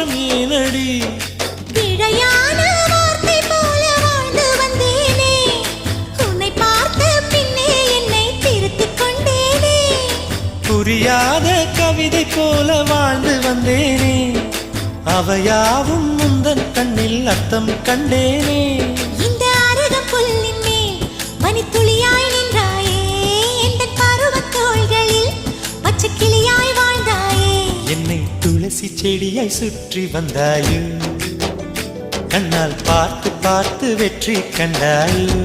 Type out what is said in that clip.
மாற்றம் ஏனடி பிழையான வார்த்தை போல வாழ்ந்து வந்தேனே உன்னை பார்த்த பின்னே என்னை திருத்திக் கொண்டேனே புரியாத கவிதை போல வாழ்ந்து வந்தேனே அவையாவும் முந்தன் கண்ணில் அர்த்தம் கண்டேனே இந்த அருகம் புல்லின் மேல் மணித்துளியாய் நின்றாயே எந்த பருவத் தோள்களில் பச்சை கிளியாய் வாழ்ந்தாயே என்னை துளசி செடியாய் சுற்றி வந்தாயோ கண்ணால் பார்த்து பார்த்து வெற்றி கண்டாயோ